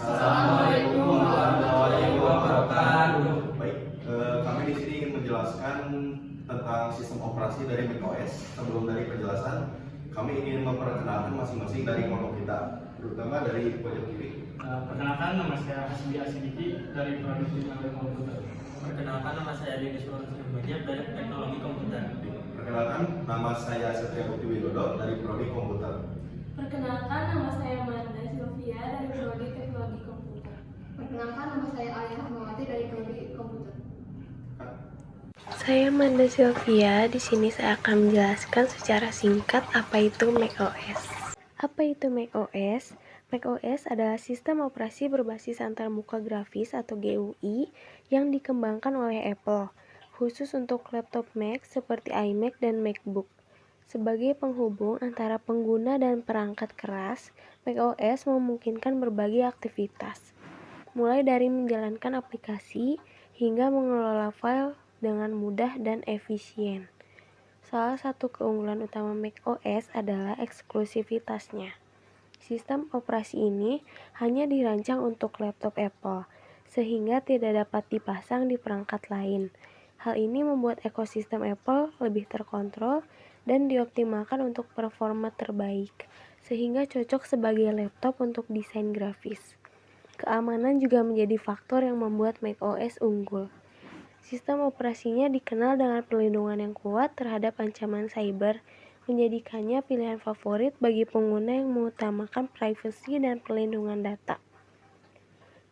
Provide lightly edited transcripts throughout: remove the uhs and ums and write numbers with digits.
Assalamualaikum warahmatullahi wabarakatuh. Baik, kami di sini ingin menjelaskan tentang sistem operasi dari macOS. Sebelum dari penjelasan, kami ingin memperkenalkan masing-masing dari kelompok kita, terutama dari pojok kiri. Perkenalkan, nama saya Hasbi Asidiki dari Prodi Teknologi Komputer. Perkenalkan, nama saya Deddy Suwarnasubagja dari Teknologi Komputer. Perkenalkan, nama saya Satria Bukti Widodo dari Prodi Komputer. Perkenalkan, nama saya Manda Sylvia dari Prodi Teknologi Komputer. Perkenalkan, nama saya Alia Rahmawati dari Prodi Komputer. Saya Manda Sylvia. Di sini saya akan menjelaskan secara singkat apa itu macOS. Apa itu macOS? macOS adalah sistem operasi berbasis antarmuka grafis atau GUI yang dikembangkan oleh Apple, khusus untuk laptop Mac seperti iMac dan MacBook. Sebagai penghubung antara pengguna dan perangkat keras, macOS memungkinkan berbagai aktivitas, mulai dari menjalankan aplikasi hingga mengelola file dengan mudah dan efisien. Salah satu keunggulan utama macOS adalah eksklusivitasnya. Sistem operasi ini hanya dirancang untuk laptop Apple, sehingga tidak dapat dipasang di perangkat lain. Hal ini membuat ekosistem Apple lebih terkontrol dan dioptimalkan untuk performa terbaik, sehingga cocok sebagai laptop untuk desain grafis. Keamanan juga menjadi faktor yang membuat macOS unggul. Sistem operasinya dikenal dengan perlindungan yang kuat terhadap ancaman cyber, menjadikannya pilihan favorit bagi pengguna yang mengutamakan privasi dan perlindungan data.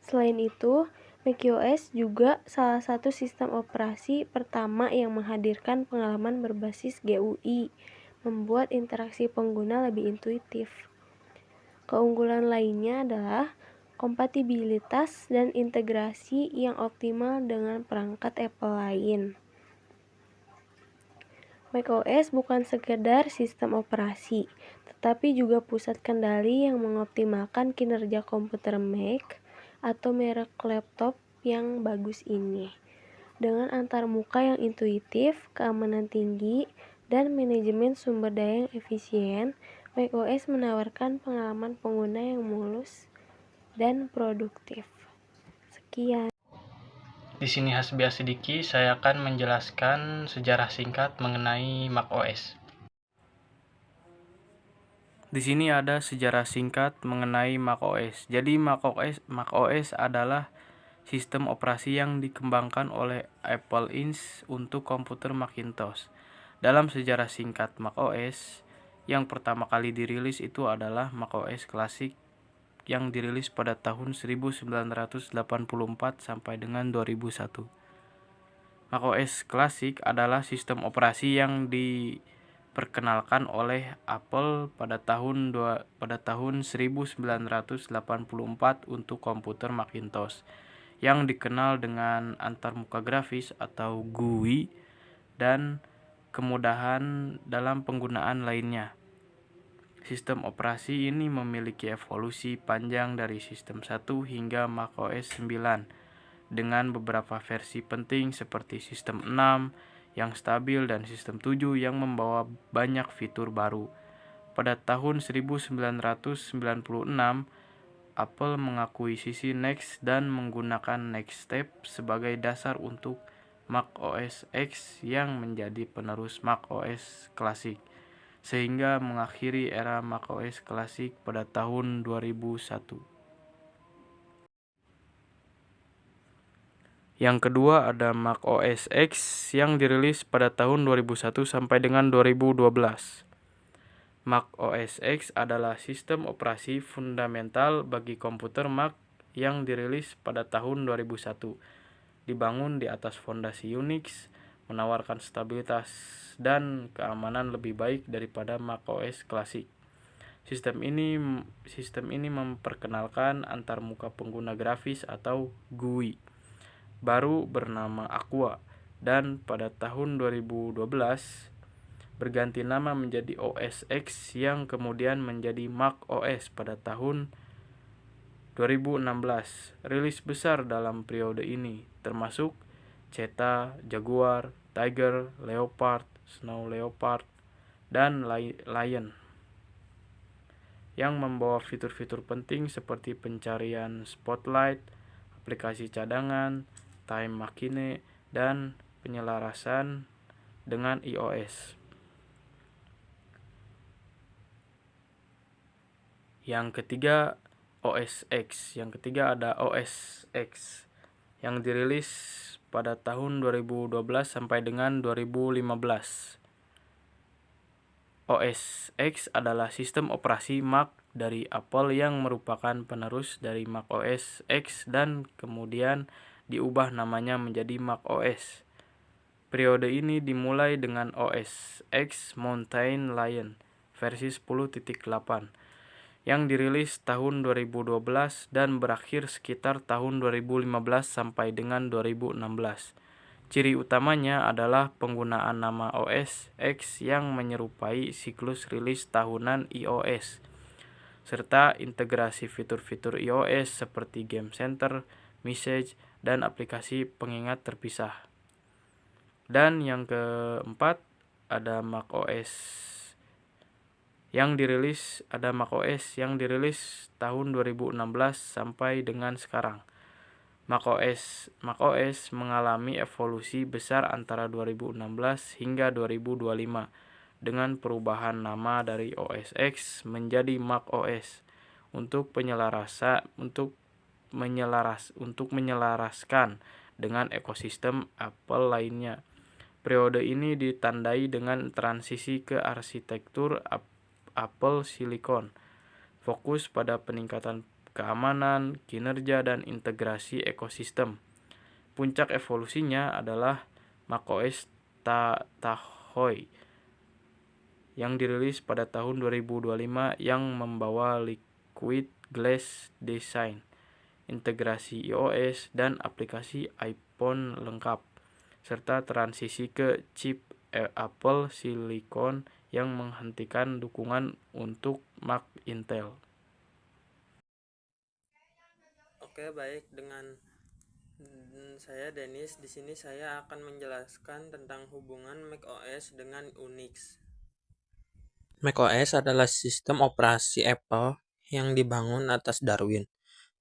Selain itu, macOS juga salah satu sistem operasi pertama yang menghadirkan pengalaman berbasis GUI, membuat interaksi pengguna lebih intuitif. Keunggulan lainnya adalah kompatibilitas dan integrasi yang optimal dengan perangkat Apple lain. macOS bukan sekedar sistem operasi, tetapi juga pusat kendali yang mengoptimalkan kinerja komputer Mac atau merek laptop yang bagus ini. Dengan antarmuka yang intuitif, keamanan tinggi, dan manajemen sumber daya yang efisien, macOS menawarkan pengalaman pengguna yang mulus dan produktif. Sekian. Di sini Hasbi Asidiki, saya akan menjelaskan sejarah singkat mengenai macOS. Di sini ada sejarah singkat mengenai macOS. Jadi macOS adalah sistem operasi yang dikembangkan oleh Apple Inc. untuk komputer Macintosh. Dalam sejarah singkat macOS, yang pertama kali dirilis itu adalah macOS Classic yang dirilis pada tahun 1984 sampai dengan 2001. macOS Classic adalah sistem operasi yang diperkenalkan oleh Apple pada tahun 1984 untuk komputer Macintosh, yang dikenal dengan antarmuka grafis atau GUI dan kemudahan dalam penggunaan lainnya. Sistem operasi ini memiliki evolusi panjang dari sistem 1 hingga macOS 9 dengan beberapa versi penting seperti sistem 6 yang stabil dan sistem 7 yang membawa banyak fitur baru. Pada tahun 1996, Apple mengakuisisi Next dan menggunakan Nextstep sebagai dasar untuk macOS X yang menjadi penerus macOS Classic, sehingga mengakhiri era macOS Classic pada tahun 2001. Yang kedua ada macOS X yang dirilis pada tahun 2001 sampai dengan 2012. macOS X adalah sistem operasi fundamental bagi komputer Mac yang dirilis pada tahun 2001. Dibangun di atas fondasi Unix, menawarkan stabilitas dan keamanan lebih baik daripada macOS Classic. Sistem ini memperkenalkan antarmuka pengguna grafis atau GUI baru bernama Aqua, dan pada tahun 2012 berganti nama menjadi OS X yang kemudian menjadi macOS pada tahun 2016. Rilis besar dalam periode ini termasuk Cheetah, Jaguar, Tiger, Leopard, Snow Leopard, dan Lion. yang membawa fitur-fitur penting seperti pencarian Spotlight, aplikasi cadangan, Time Machine, dan penyelarasan dengan iOS. Yang ketiga OS X. Yang ketiga ada OS X yang dirilis pada tahun 2012 sampai dengan 2015. OS X adalah sistem operasi Mac dari Apple yang merupakan penerus dari Mac OS X dan kemudian diubah namanya menjadi Mac OS. Periode ini dimulai dengan OS X Mountain Lion versi 10.8 yang dirilis tahun 2012 dan berakhir sekitar tahun 2015 sampai dengan 2016. Ciri utamanya adalah penggunaan nama OS X yang menyerupai siklus rilis tahunan iOS, serta integrasi fitur-fitur iOS seperti Game Center, Message, dan aplikasi pengingat terpisah. Dan yang keempat ada macOS yang dirilis tahun 2016 sampai dengan sekarang. macOS mengalami evolusi besar antara 2016 hingga 2025 dengan perubahan nama dari OS X menjadi macOS untuk menyelaraskan dengan ekosistem Apple lainnya. Periode ini ditandai dengan transisi ke arsitektur Apple Silicon, fokus pada peningkatan keamanan, kinerja, dan integrasi ekosistem. Puncak evolusinya adalah macOS Tahoe yang dirilis pada tahun 2025 yang membawa Liquid Glass Design, integrasi iOS, dan aplikasi iPhone lengkap, serta transisi ke chip Apple Silicon yang menghentikan dukungan untuk Mac Intel. Oke, baik, dengan saya Dennis. Di sini saya akan menjelaskan tentang hubungan macOS dengan Unix. macOS adalah sistem operasi Apple yang dibangun atas Darwin,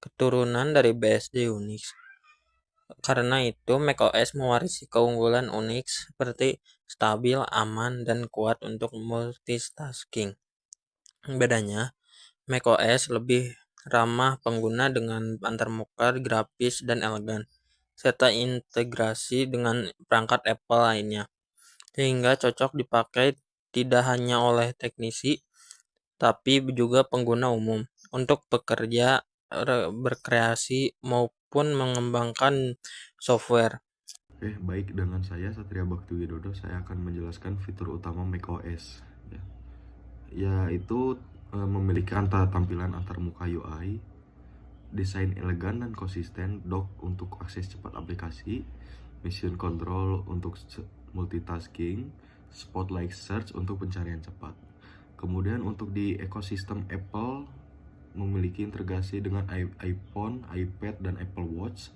keturunan dari BSD Unix. Karena itu, macOS mewarisi keunggulan Unix seperti stabil, aman, dan kuat untuk multitasking. Bedanya, macOS lebih ramah pengguna dengan antarmuka grafis dan elegan, serta integrasi dengan perangkat Apple lainnya, sehingga cocok dipakai tidak hanya oleh teknisi, tapi juga pengguna umum untuk bekerja, berkreasi, maupun mengembangkan software. Baik, dengan saya Satria Bakti Widodo, saya akan menjelaskan fitur utama macOS, yaitu memiliki tampilan antarmuka UI, desain elegan dan konsisten, dock untuk akses cepat aplikasi, mission control untuk multitasking, spotlight search untuk pencarian cepat. Kemudian untuk di ekosistem Apple memiliki integrasi dengan iPhone, iPad, dan Apple Watch.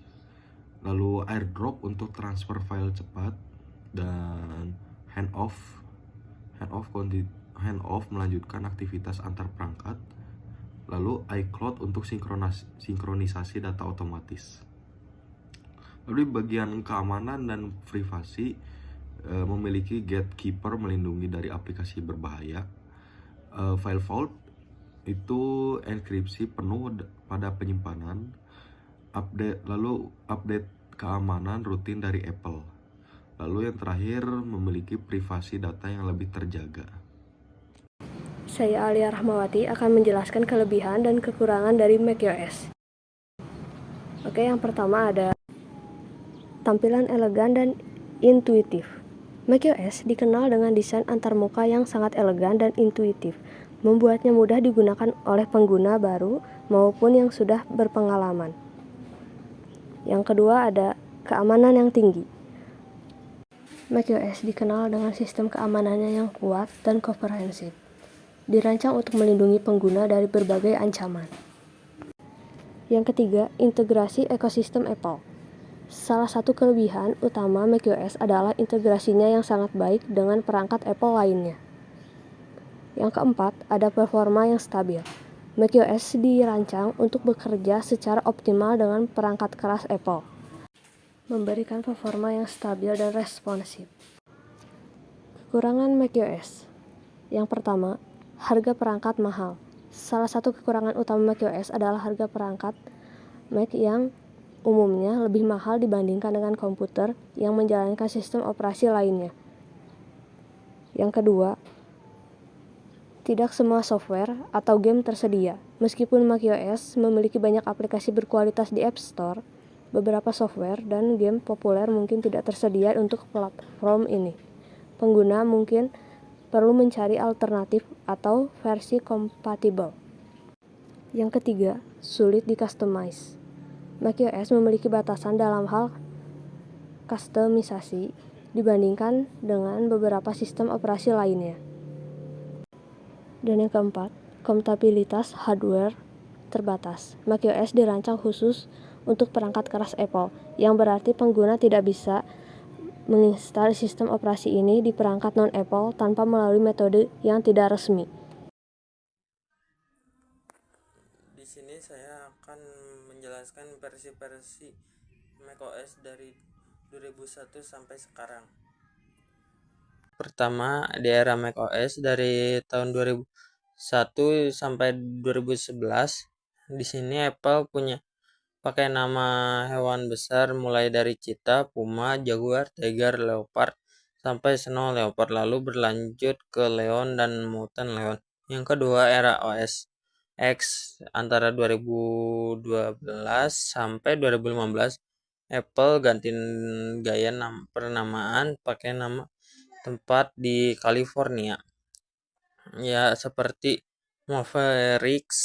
Lalu AirDrop untuk transfer file cepat, dan handoff melanjutkan aktivitas antar perangkat. Lalu iCloud untuk sinkronisasi data otomatis. Lalu di bagian keamanan dan privasi memiliki Gatekeeper melindungi dari aplikasi berbahaya. File Vault itu enkripsi penuh pada penyimpanan. Update keamanan rutin dari Apple. Lalu yang terakhir memiliki privasi data yang lebih terjaga. Saya Alia Rahmawati akan menjelaskan kelebihan dan kekurangan dari macOS. Oke, yang pertama ada tampilan elegan dan intuitif. macOS dikenal dengan desain antarmuka yang sangat elegan dan intuitif, membuatnya mudah digunakan oleh pengguna baru maupun yang sudah berpengalaman. Yang kedua ada keamanan yang tinggi. macOS dikenal dengan sistem keamanannya yang kuat dan komprehensif. Dirancang untuk melindungi pengguna dari berbagai ancaman. Yang ketiga, integrasi ekosistem Apple. Salah satu kelebihan utama macOS adalah integrasinya yang sangat baik dengan perangkat Apple lainnya. Yang keempat, ada performa yang stabil. macOS dirancang untuk bekerja secara optimal dengan perangkat keras Apple, memberikan performa yang stabil dan responsif. Kekurangan macOS. Yang pertama, harga perangkat mahal. Salah satu kekurangan utama macOS adalah harga perangkat Mac yang umumnya lebih mahal dibandingkan dengan komputer yang menjalankan sistem operasi lainnya. Yang kedua, tidak semua software atau game tersedia. Meskipun macOS memiliki banyak aplikasi berkualitas di App Store, beberapa software dan game populer mungkin tidak tersedia untuk platform ini. Pengguna mungkin perlu mencari alternatif atau versi kompatibel. Yang ketiga, sulit di-customize. macOS memiliki batasan dalam hal kustomisasi dibandingkan dengan beberapa sistem operasi lainnya. Dan yang keempat, kompatibilitas hardware terbatas. macOS dirancang khusus untuk perangkat keras Apple, yang berarti pengguna tidak bisa menginstal sistem operasi ini di perangkat non-Apple tanpa melalui metode yang tidak resmi. Di sini saya akan menjelaskan versi-versi macOS dari 2001 sampai sekarang. Pertama, di era macOS dari tahun 2001 sampai 2011. Di sini Apple pakai nama hewan besar mulai dari cheetah, puma, jaguar, tiger, leopard sampai snow leopard, lalu berlanjut ke leon dan mountain lion. Yang kedua, era OS X antara 2012 sampai 2015. Apple ganti gaya penamaan pakai nama tempat di California, ya seperti Mavericks,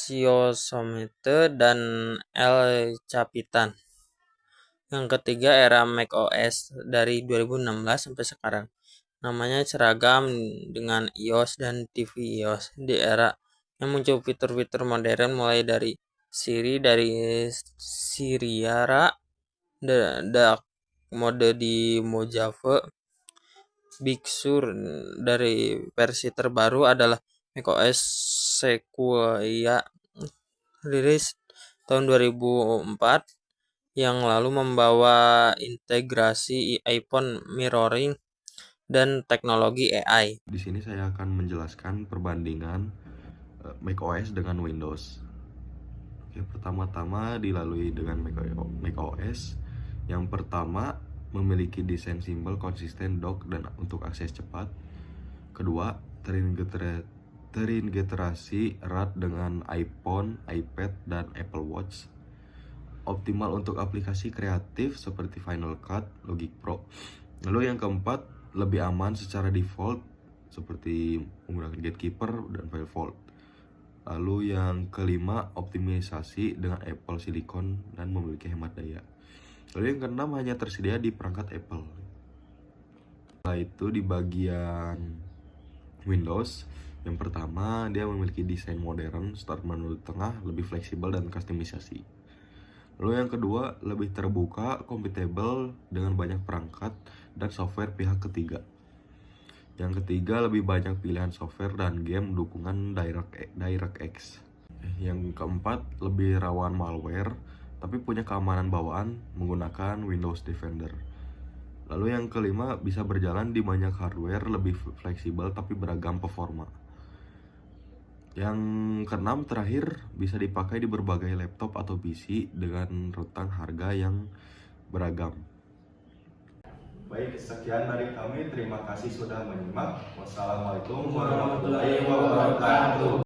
Yosemite, dan El Capitan. Yang ketiga, era macOS dari 2016 sampai sekarang. Namanya seragam dengan iOS dan TV iOS. Di era yang muncul fitur-fitur modern mulai dari Siri, dari Siriara, Dark mode di Mojave, Big Sur. Dari versi terbaru adalah macOS Sequoia, rilis tahun 2004, yang lalu membawa integrasi iPhone mirroring dan teknologi AI. Di sini saya akan menjelaskan perbandingan macOS dengan Windows. Oke, pertama-tama dilalui dengan macOS. Yang pertama, memiliki desain simpel, konsisten, dock, dan untuk akses cepat. Kedua, terintegrasi erat dengan iPhone, iPad, dan Apple Watch. Optimal untuk aplikasi kreatif seperti Final Cut, Logic Pro. Lalu yang keempat, lebih aman secara default seperti menggunakan Gatekeeper dan FileVault. Lalu yang kelima, optimisasi dengan Apple Silicon dan memiliki hemat daya. Lalu yang keenam, hanya tersedia di perangkat Apple. Setelah itu di bagian Windows, yang pertama dia memiliki desain modern, start menu tengah, lebih fleksibel dan kustomisasi. Lalu yang kedua, lebih terbuka, kompatibel dengan banyak perangkat dan software pihak ketiga. Yang ketiga, lebih banyak pilihan software dan game dukungan DirectX. Yang keempat, lebih rawan malware, tapi punya keamanan bawaan menggunakan Windows Defender. Lalu yang kelima, bisa berjalan di banyak hardware, lebih fleksibel tapi beragam performa. Yang keenam terakhir, bisa dipakai di berbagai laptop atau PC dengan rentang harga yang beragam. Baik, sekian dari kami. Terima kasih sudah menyimak. Wassalamualaikum warahmatullahi wabarakatuh.